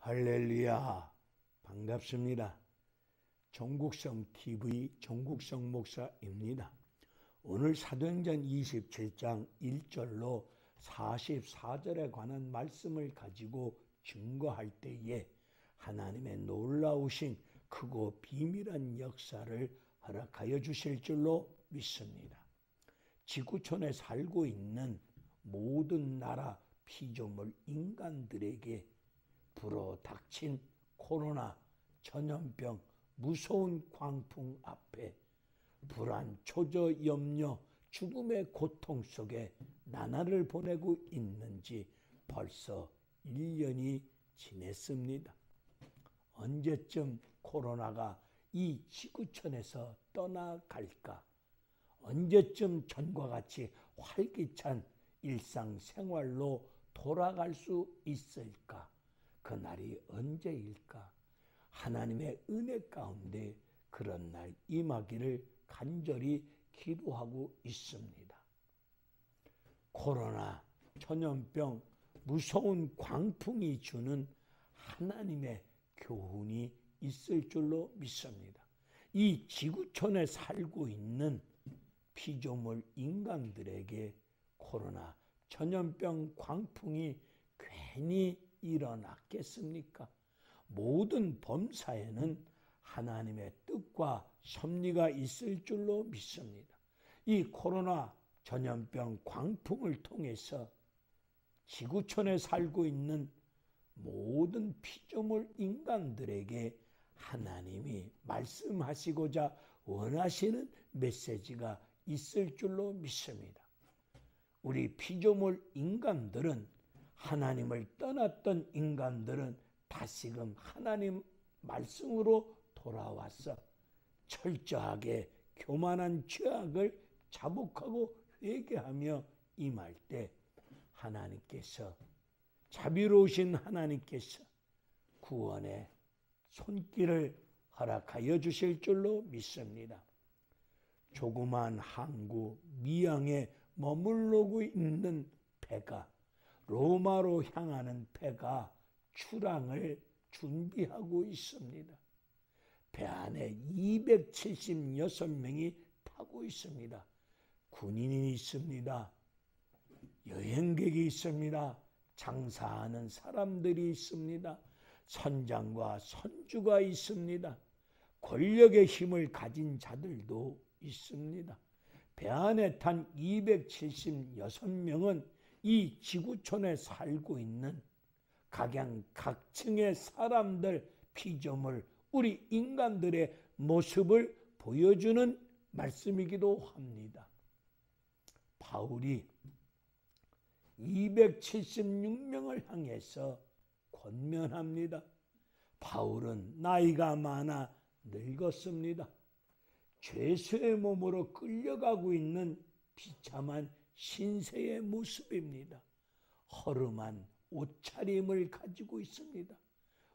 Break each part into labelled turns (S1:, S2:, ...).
S1: 할렐루야, 반갑습니다. 종국성 TV 종국성 목사입니다. 오늘 사도행전 27장 1절로 44절에 관한 말씀을 가지고 증거할 때에 하나님의 놀라우신 크고 비밀한 역사를 허락하여 주실 줄로 믿습니다. 지구촌에 살고 있는 모든 나라 피조물 인간들에게 불어닥친 코로나 전염병 무서운 광풍 앞에 불안, 초조, 염려, 죽음의 고통 속에 나날을 보내고 있는지 벌써 1년이 지냈습니다. 언제쯤 코로나가 이 지구촌에서 떠나갈까? 언제쯤 전과 같이 활기찬 일상생활로 돌아갈 수 있을까? 그날이 언제일까? 하나님의 은혜 가운데 그런 날 임하기를 간절히 기도하고 있습니다. 코로나, 전염병, 무서운 광풍이 주는 하나님의 교훈이 있을 줄로 믿습니다. 이 지구촌에 살고 있는 피조물 인간들에게 코로나, 전염병, 광풍이 괜히 일어났겠습니까? 모든 범사에는 하나님의 뜻과 섭리가 있을 줄로 믿습니다. 이 코로나 전염병 광풍을 통해서 지구촌에 살고 있는 모든 피조물 인간들에게 하나님이 말씀하시고자 원하시는 메시지가 있을 줄로 믿습니다. 우리 피조물 인간들은 하나님을 떠났던 인간들은 다시금 하나님 말씀으로 돌아와서 철저하게 교만한 죄악을 자복하고 회개하며 임할 때 하나님께서 자비로우신 하나님께서 구원의 손길을 허락하여 주실 줄로 믿습니다. 조그만 항구 미양에 머물러고 있는 배가 로마로 향하는 배가 출항을 준비하고 있습니다. 배 안에 276명이 타고 있습니다. 군인이 있습니다. 여행객이 있습니다. 장사하는 사람들이 있습니다. 선장과 선주가 있습니다. 권력의 힘을 가진 자들도 있습니다. 배 안에 탄 276명은 이 지구촌에 살고 있는 각양각층의 사람들, 피조물, 우리 인간들의 모습을 보여주는 말씀이기도 합니다. 바울이 276명을 향해서 권면합니다. 바울은 나이가 많아 늙었습니다. 죄수의 몸으로 끌려가고 있는 비참한 신세의 모습입니다. 허름한 옷차림을 가지고 있습니다.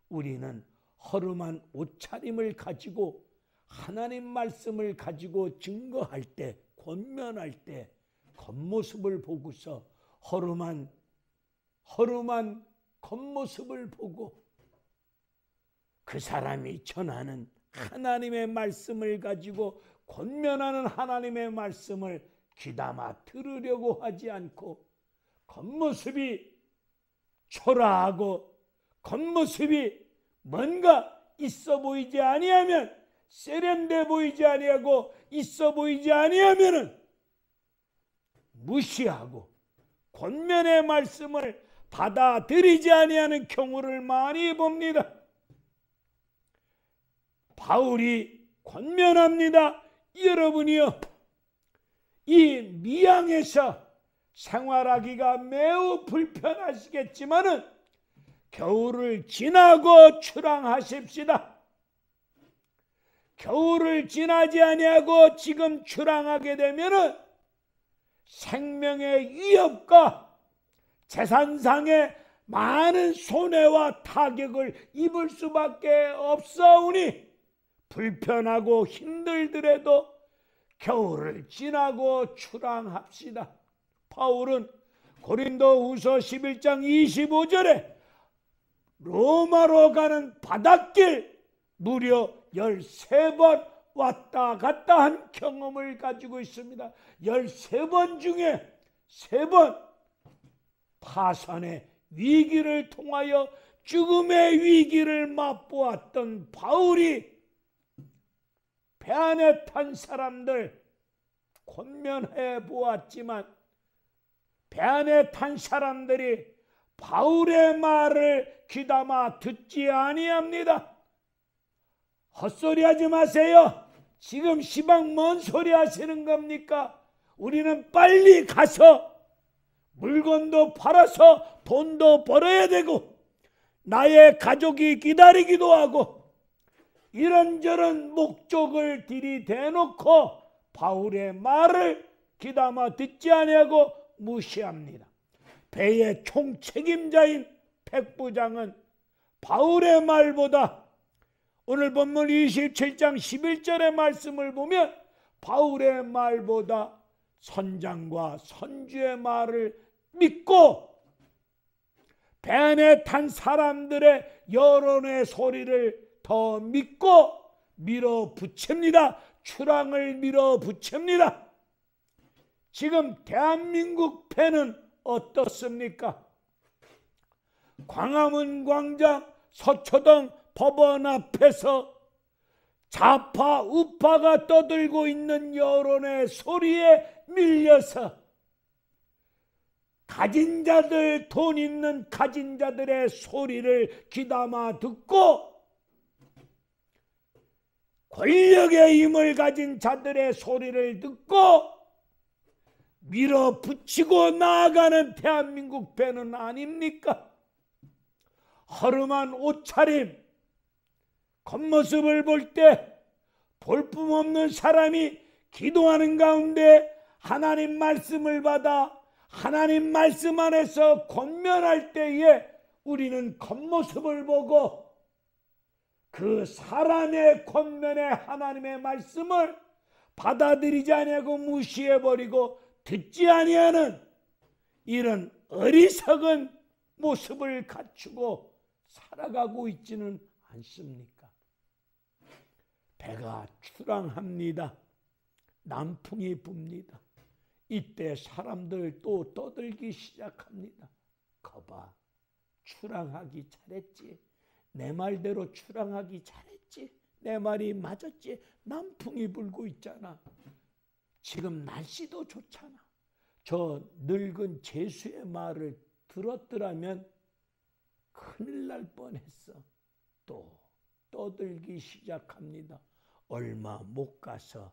S1: 우리는 허름한 옷차림을 가지고 하나님 말씀을 가지고 증거할 때, 권면할 때 겉모습을 보고서 허름한 겉모습을 보고 그 사람이 전하는 하나님의 말씀을 가지고 권면하는 하나님의 말씀을 귀담아 들으려고 하지 않고 겉모습이 초라하고 겉모습이 뭔가 있어 보이지 아니하면, 세련돼 보이지 아니하고 있어 보이지 아니하면은 무시하고 권면의 말씀을 받아들이지 아니하는 경우를 많이 봅니다. 바울이 권면합니다. 여러분이요, 이 미양에서 생활하기가 매우 불편하시겠지만은 겨울을 지나고 출항하십시다. 겨울을 지나지 아니하고 지금 출항하게 되면은 생명의 위협과 재산상의 많은 손해와 타격을 입을 수밖에 없사오니 불편하고 힘들더라도 겨울을 지나고 출항합시다. 바울은 고린도후서 11장 25절에 로마로 가는 바닷길 무려 13번 왔다 갔다 한 경험을 가지고 있습니다. 13번 중에 3번 파산의 위기를 통하여 죽음의 위기를 맛보았던 바울이 배 안에 탄 사람들 권면해 보았지만 배 안에 탄 사람들이 바울의 말을 귀담아 듣지 아니합니다. 헛소리하지 마세요. 지금 시방 뭔 소리 하시는 겁니까? 우리는 빨리 가서 물건도 팔아서 돈도 벌어야 되고 나의 가족이 기다리기도 하고 이런저런 목적을 들이대놓고 바울의 말을 귀담아 듣지 아니하고 무시합니다. 배의 총책임자인 백부장은 바울의 말보다 오늘 본문 27장 11절의 말씀을 보면 바울의 말보다 선장과 선주의 말을 믿고 배 안에 탄 사람들의 여론의 소리를 더 믿고 밀어붙입니다. 출항을 밀어붙입니다. 지금 대한민국 배는 어떻습니까? 광화문 광장, 서초동 법원 앞에서 좌파 우파가 떠들고 있는 여론의 소리에 밀려서 가진 자들, 돈 있는 가진 자들의 소리를 귀담아 듣고 권력의 힘을 가진 자들의 소리를 듣고 밀어붙이고 나아가는 대한민국 배는 아닙니까? 허름한 옷차림, 겉모습을 볼 때 볼품없는 사람이 기도하는 가운데 하나님 말씀을 받아 하나님 말씀 안에서 권면할 때에 우리는 겉모습을 보고 그 사람의 권면에 하나님의 말씀을 받아들이지 아니하고 무시해버리고 듣지 아니하는 이런 어리석은 모습을 갖추고 살아가고 있지는 않습니까? 배가 출항합니다. 남풍이 붑니다. 이때 사람들 또 떠들기 시작합니다. 거봐, 출항하기 잘했지. 내 말대로 출항하기 잘했지. 내 말이 맞았지. 남풍이 불고 있잖아. 지금 날씨도 좋잖아. 저 늙은 제수의 말을 들었더라면 큰일 날 뻔했어. 또 떠들기 시작합니다. 얼마 못 가서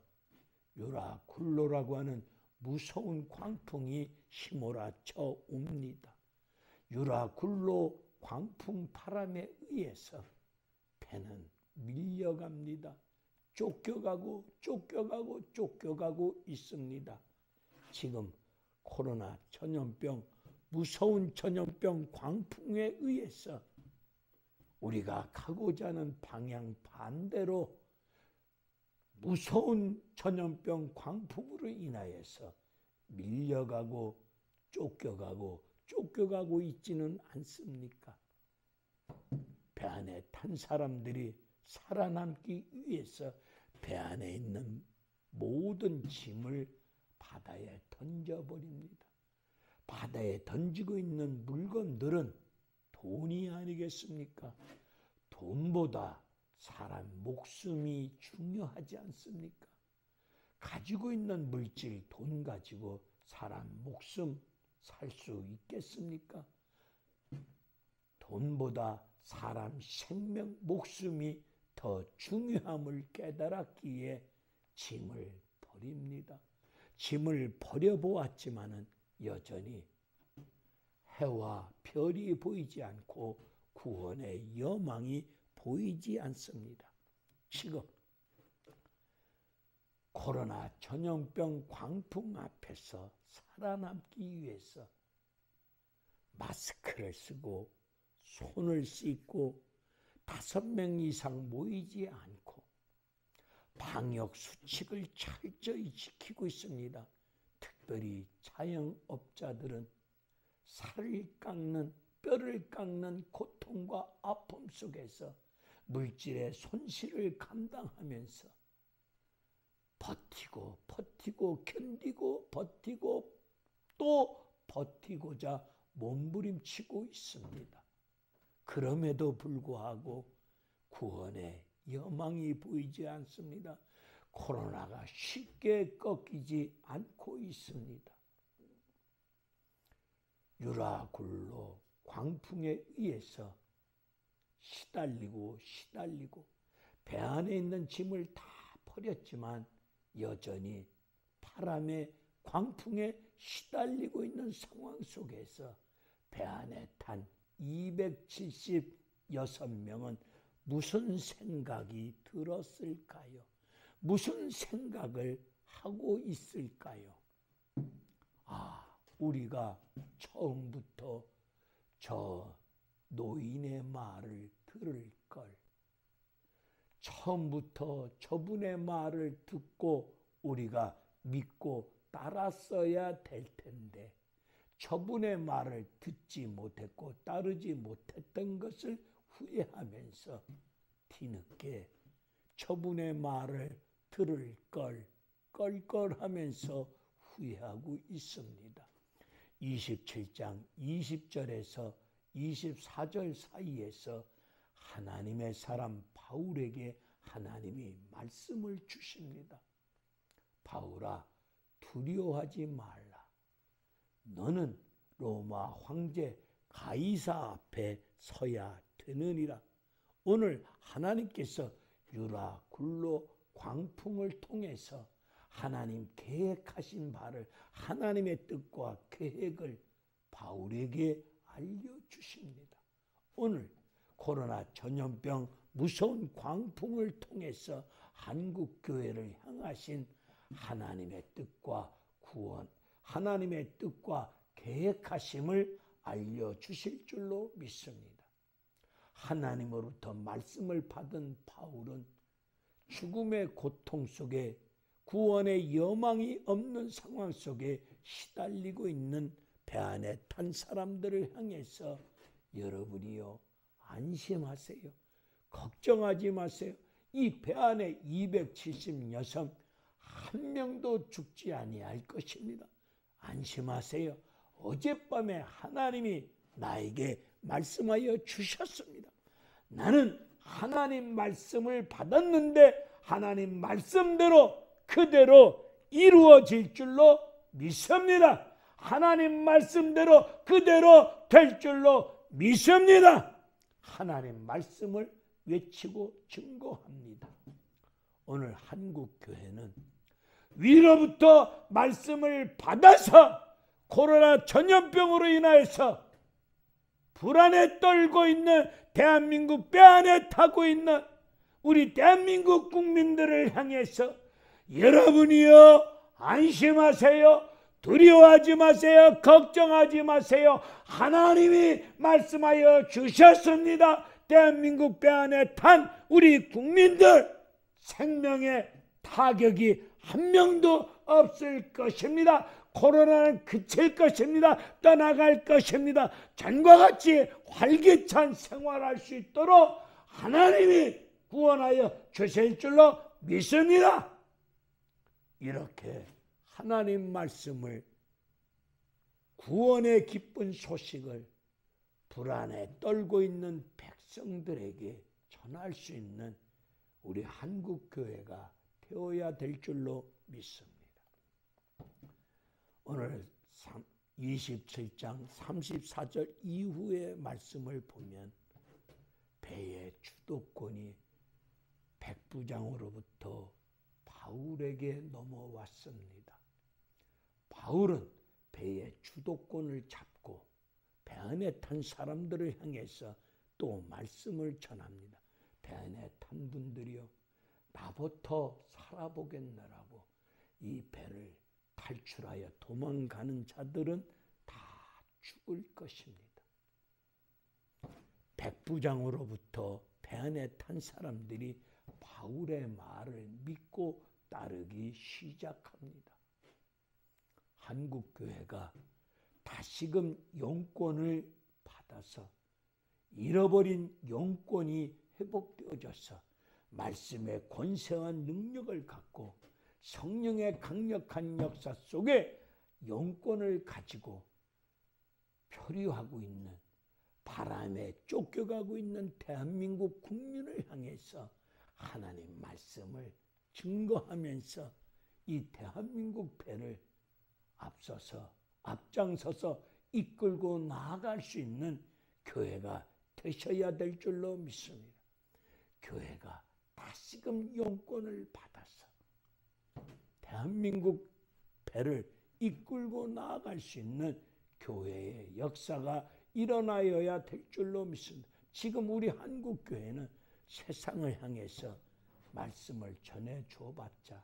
S1: 유라굴로라고 하는 무서운 광풍이 휘몰아쳐 옵니다. 유라굴로 광풍 바람에 의해서 배는 밀려갑니다. 쫓겨가고 있습니다. 지금 코로나 전염병, 무서운 전염병 광풍에 의해서 우리가 가고자 하는 방향 반대로 무서운 전염병 광풍으로 인하여서 밀려가고 쫓겨가고 있지는 않습니까? 배 안에 탄 사람들이 살아남기 위해서 배 안에 있는 모든 짐을 바다에 던져버립니다. 바다에 던지고 있는 물건들은 돈이 아니겠습니까? 돈보다 사람 목숨이 중요하지 않습니까? 가지고 있는 물질, 돈 가지고 사람 목숨 살 수 있겠습니까? 돈보다 사람 생명, 목숨이 더 중요함을 깨달았기에 짐을 버립니다. 짐을 버려보았지만은 여전히 해와 별이 보이지 않고 구원의 여망이 보이지 않습니다. 지금 코로나 전염병 광풍 앞에서 살아남기 위해서 마스크를 쓰고 손을 씻고 5명 이상 모이지 않고 방역 수칙을 철저히 지키고 있습니다. 특별히 자영업자들은 살을 깎는 뼈를 깎는 고통과 아픔 속에서 물질의 손실을 감당하면서 버티고 견디고 버티고 또 버티고자 몸부림치고 있습니다. 그럼에도 불구하고 구원의 여망이 보이지 않습니다. 코로나가 쉽게 꺾이지 않고 있습니다. 유라굴로 광풍에 의해서 시달리고 배 안에 있는 짐을 다 버렸지만 여전히 바람에 광풍에 시달리고 있는 상황 속에서 배 안에 탄 276명은 무슨 생각이 들었을까요? 무슨 생각을 하고 있을까요? 우리가 처음부터 저 노인의 말을 들을 걸. 처음부터 저분의 말을 듣고 우리가 믿고 따랐어야 될 텐데 저분의 말을 듣지 못했고 따르지 못했던 것을 후회하면서 뒤늦게 저분의 말을 들을 걸 껄껄하면서 후회하고 있습니다. 27장 20절에서 24절 사이에서 하나님의 사람 바울에게 하나님이 말씀을 주십니다. 바울아, 두려워하지 말라. 너는 로마 황제 가이사 앞에 서야 되느니라. 오늘 하나님께서 유라굴로 광풍을 통해서 하나님 계획하신 바를, 하나님의 뜻과 계획을 바울에게 알려주십니다. 오늘 코로나 전염병 무서운 광풍을 통해서 한국교회를 향하신 하나님의 뜻과 구원, 하나님의 뜻과 계획하심을 알려주실 줄로 믿습니다. 하나님으로부터 말씀을 받은 바울은 죽음의 고통 속에 구원의 여망이 없는 상황 속에 시달리고 있는 배 안에 탄 사람들을 향해서 여러분이요, 안심하세요. 걱정하지 마세요. 이 배 안에 276 한 명도 죽지 아니할 것입니다. 안심하세요. 어젯밤에 하나님이 나에게 말씀하여 주셨습니다. 나는 하나님 말씀을 받았는데 하나님 말씀대로 그대로 이루어질 줄로 믿습니다. 하나님 말씀대로 그대로 될 줄로 믿습니다. 하나님 말씀을 외치고 증거합니다. 오늘 한국교회는 위로부터 말씀을 받아서 코로나 전염병으로 인하여서 불안에 떨고 있는 대한민국 배 안에 타고 있는 우리 대한민국 국민들을 향해서 여러분이요, 안심하세요. 두려워하지 마세요. 걱정하지 마세요. 하나님이 말씀하여 주셨습니다. 대한민국 배 안에 탄 우리 국민들 생명에 타격이 한 명도 없을 것입니다. 코로나는 그칠 것입니다. 떠나갈 것입니다. 전과 같이 활기찬 생활할 수 있도록 하나님이 구원하여 주실 줄로 믿습니다. 이렇게 하나님 말씀을, 구원의 기쁜 소식을 불안에 떨고 있는 백성들에게 전할 수 있는 우리 한국교회가 되어야 될 줄로 믿습니다. 오늘 27장 34절 이후의 말씀을 보면 배의 주도권이 백부장으로부터 바울에게 넘어왔습니다. 바울은 배의 주도권을 잡고 배 안에 탄 사람들을 향해서 또 말씀을 전합니다. 배 안에 탄 분들이요, 나부터 살아보겠느라고 이 배를 탈출하여 도망가는 자들은 다 죽을 것입니다. 백부장으로부터 배 안에 탄 사람들이 바울의 말을 믿고 따르기 시작합니다. 한국교회가 다시금 영권을 받아서 잃어버린 영권이 회복되어져서 말씀의 권세와 능력을 갖고 성령의 강력한 역사 속에 영권을 가지고 표류하고 있는, 바람에 쫓겨가고 있는 대한민국 국민을 향해서 하나님 말씀을 증거하면서 이 대한민국 배를 앞장서서 이끌고 나아갈 수 있는 교회가 되셔야 될 줄로 믿습니다. 교회가 다시금 영권을 받아서 대한민국 배를 이끌고 나아갈 수 있는 교회의 역사가 일어나야 될 줄로 믿습니다. 지금 우리 한국교회는 세상을 향해서 말씀을 전해 줘봤자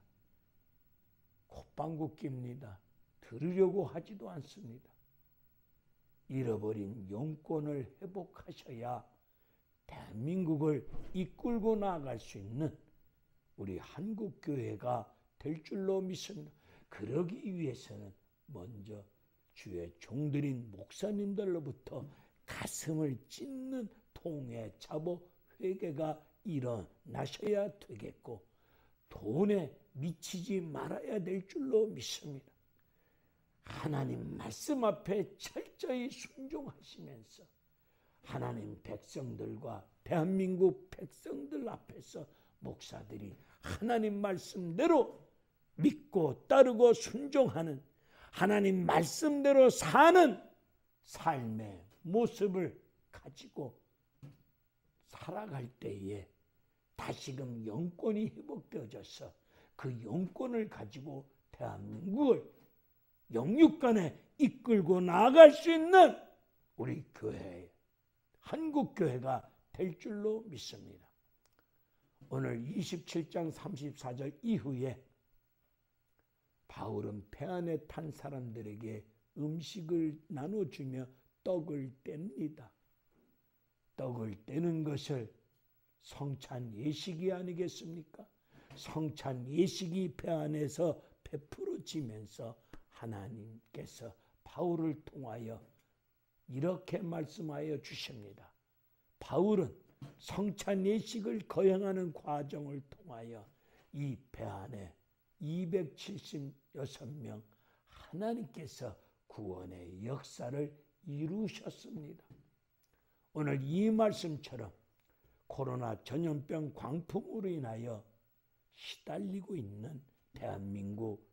S1: 콧방귀 낍니다. 들으려고 하지도 않습니다. 잃어버린 영권을 회복하셔야 대한민국을 이끌고 나아갈 수 있는 우리 한국교회가 될 줄로 믿습니다. 그러기 위해서는 먼저 주의 종들인 목사님들로부터 가슴을 찢는 통회, 자보, 회개가 일어나셔야 되겠고, 돈에 미치지 말아야 될 줄로 믿습니다. 하나님 말씀 앞에 철저히 순종하시면서 하나님 백성들과 대한민국 백성들 앞에서 목사들이 하나님 말씀대로 믿고 따르고 순종하는, 하나님 말씀대로 사는 삶의 모습을 가지고 살아갈 때에 다시금 영권이 회복되어져서 그 영권을 가지고 대한민국을 영육간에 이끌고 나아갈 수 있는 우리 교회, 한국교회가 될 줄로 믿습니다. 오늘 27장 34절 이후에 바울은 배 안에 탄 사람들에게 음식을 나눠주며 떡을 뗍니다. 떡을 떼는 것을 성찬 예식이 아니겠습니까? 성찬 예식이 배 안에서 베풀어지면서 하나님께서 바울을 통하여 이렇게 말씀하여 주십니다. 바울은 성찬 예식을 거행하는 과정을 통하여 이 배 안에 276명 하나님께서 구원의 역사를 이루셨습니다. 오늘 이 말씀처럼 코로나 전염병 광풍으로 인하여 시달리고 있는 대한민국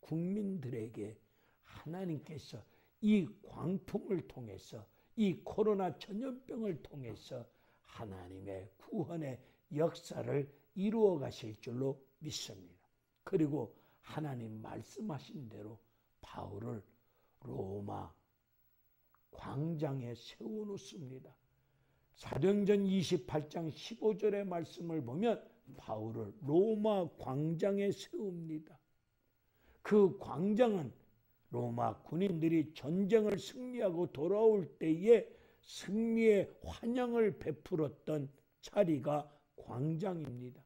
S1: 국민들에게 하나님께서 이 광풍을 통해서, 이 코로나 전염병을 통해서 하나님의 구원의 역사를 이루어 가실 줄로 믿습니다. 그리고 하나님 말씀하신 대로 바울을 로마 광장에 세워놓습니다. 사도행전 28장 15절의 말씀을 보면 바울을 로마 광장에 세웁니다. 그 광장은 로마 군인들이 전쟁을 승리하고 돌아올 때에 승리의 환영을 베풀었던 자리가 광장입니다.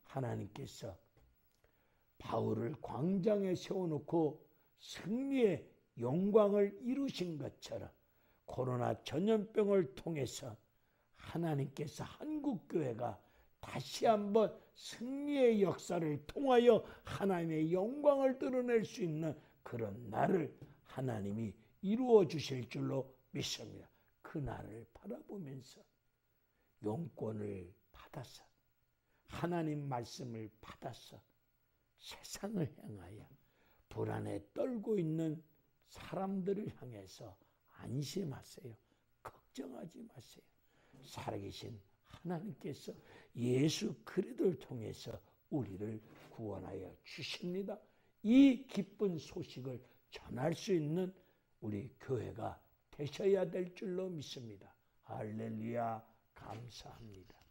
S1: 하나님께서 바울을 광장에 세워놓고 승리의 영광을 이루신 것처럼 코로나 전염병을 통해서 하나님께서 한국교회가 다시 한번 승리의 역사를 통하여 하나님의 영광을 드러낼 수 있는 그런 날을 하나님이 이루어 주실 줄로 믿습니다. 그 날을 바라보면서 영권을 받아서 하나님 말씀을 받아서 세상을 향하여 불안에 떨고 있는 사람들을 향해서 안심하세요. 걱정하지 마세요. 살아계신 하나님께서 예수 그리스도를 통해서 우리를 구원하여 주십니다. 이 기쁜 소식을 전할 수 있는 우리 교회가 되셔야 될 줄로 믿습니다. 할렐루야, 감사합니다.